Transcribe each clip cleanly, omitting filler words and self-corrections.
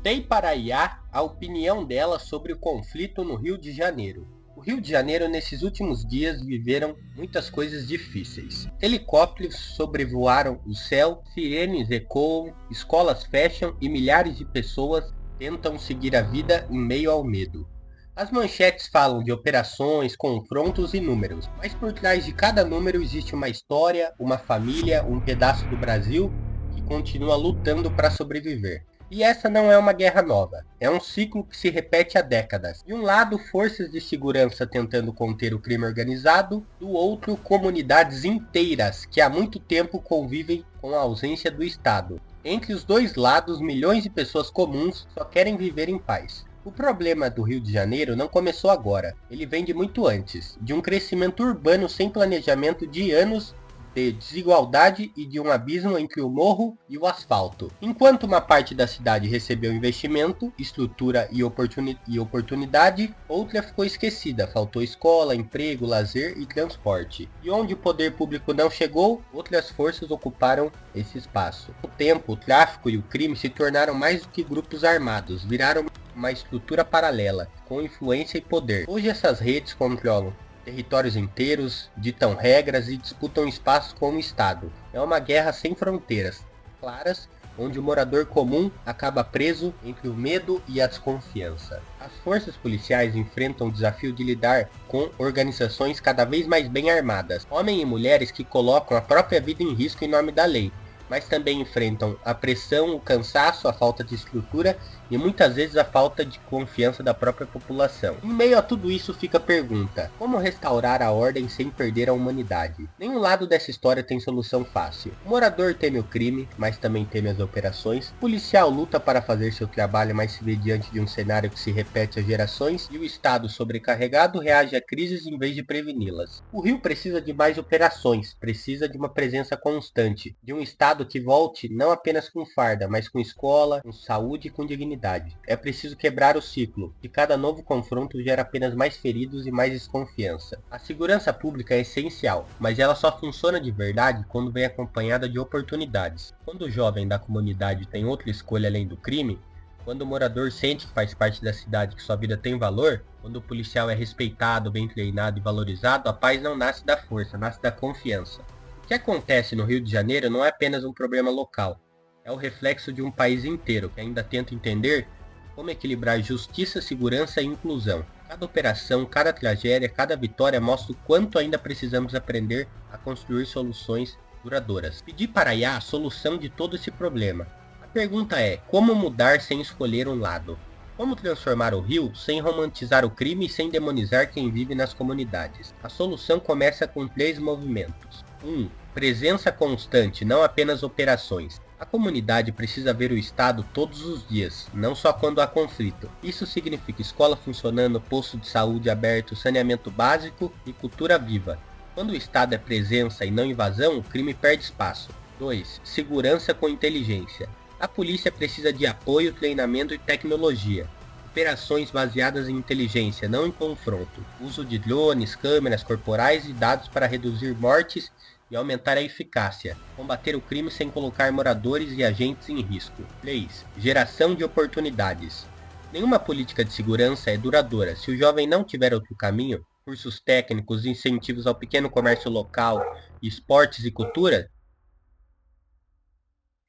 Perguntei para a IA a opinião dela sobre o conflito no Rio de Janeiro. O Rio de Janeiro nesses últimos dias viveram muitas coisas difíceis. Helicópteros sobrevoaram o céu, sirenes ecoam, escolas fecham e milhares de pessoas tentam seguir a vida em meio ao medo. As manchetes falam de operações, confrontos e números, mas por trás de cada número existe uma história, uma família, um pedaço do Brasil que continua lutando para sobreviver. E essa não é uma guerra nova, é um ciclo que se repete há décadas. De um lado, forças de segurança tentando conter o crime organizado, do outro, comunidades inteiras que há muito tempo convivem com a ausência do Estado. Entre os dois lados, milhões de pessoas comuns só querem viver em paz. O problema do Rio de Janeiro não começou agora, ele vem de muito antes, de um crescimento urbano sem planejamento de anos de desigualdade e de um abismo entre o morro e o asfalto. Enquanto uma parte da cidade recebeu investimento, estrutura e oportunidade, outra ficou esquecida, faltou escola, emprego, lazer e transporte. E onde o poder público não chegou, outras forças ocuparam esse espaço. Com o tempo, o tráfico e o crime se tornaram mais do que grupos armados, viraram uma estrutura paralela, com influência e poder. Hoje essas redes controlam territórios inteiros, ditam regras e disputam espaços com o Estado. É uma guerra sem fronteiras claras, onde o morador comum acaba preso entre o medo e a desconfiança. As forças policiais enfrentam o desafio de lidar com organizações cada vez mais bem armadas, homens e mulheres que colocam a própria vida em risco em nome da lei, mas também enfrentam a pressão, o cansaço, a falta de estrutura e muitas vezes a falta de confiança da própria população. Em meio a tudo isso fica a pergunta: como restaurar a ordem sem perder a humanidade? Nenhum lado dessa história tem solução fácil. O morador teme o crime, mas também teme as operações. O policial luta para fazer seu trabalho, mas se vê diante de um cenário que se repete há gerações, e o Estado sobrecarregado reage a crises em vez de preveni-las. O Rio precisa de mais operações, precisa de uma presença constante, de um Estado que volte não apenas com farda, mas com escola, com saúde e com dignidade. É preciso quebrar o ciclo, que cada novo confronto gera apenas mais feridos e mais desconfiança. A segurança pública é essencial, mas ela só funciona de verdade quando vem acompanhada de oportunidades. Quando o jovem da comunidade tem outra escolha além do crime, quando o morador sente que faz parte da cidade, que sua vida tem valor, quando o policial é respeitado, bem treinado e valorizado, a paz não nasce da força, nasce da confiança. O que acontece no Rio de Janeiro não é apenas um problema local. É o reflexo de um país inteiro que ainda tenta entender como equilibrar justiça, segurança e inclusão. Cada operação, cada tragédia, cada vitória mostra o quanto ainda precisamos aprender a construir soluções duradouras. Pedir para a IA a solução de todo esse problema. A pergunta é: como mudar sem escolher um lado? Como transformar o Rio sem romantizar o crime e sem demonizar quem vive nas comunidades? A solução começa com 3 movimentos. 1. Presença constante, não apenas operações. A comunidade precisa ver o Estado todos os dias, não só quando há conflito. Isso significa escola funcionando, posto de saúde aberto, saneamento básico e cultura viva. Quando o Estado é presença e não invasão, o crime perde espaço. 2. Segurança com inteligência. A polícia precisa de apoio, treinamento e tecnologia. Operações baseadas em inteligência, não em confronto. Uso de drones, câmeras corporais e dados para reduzir mortes e aumentar a eficácia. Combater o crime sem colocar moradores e agentes em risco. 3. Geração de oportunidades. Nenhuma política de segurança é duradoura. Se o jovem não tiver outro caminho, cursos técnicos, incentivos ao pequeno comércio local, esportes e cultura,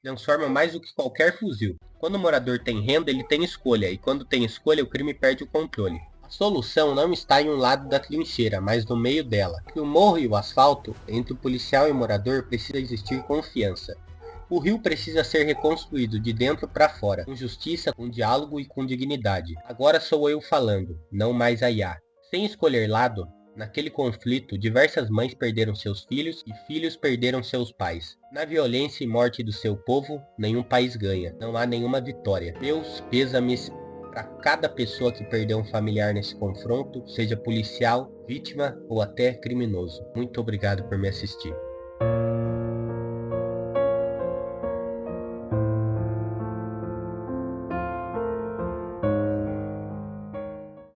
transforma mais do que qualquer fuzil. Quando o morador tem renda, ele tem escolha, e quando tem escolha, o crime perde o controle. A solução não está em um lado da trincheira, mas no meio dela. Entre o morro e o asfalto, entre o policial e o morador, precisa existir confiança. O Rio precisa ser reconstruído de dentro para fora, com justiça, com diálogo e com dignidade. Agora sou eu falando, não mais a IA. Sem escolher lado, naquele conflito, diversas mães perderam seus filhos e filhos perderam seus pais. Na violência e morte do seu povo, nenhum país ganha. Não há nenhuma vitória. Meus pêsames para cada pessoa que perdeu um familiar nesse confronto, seja policial, vítima ou até criminoso. Muito obrigado por me assistir.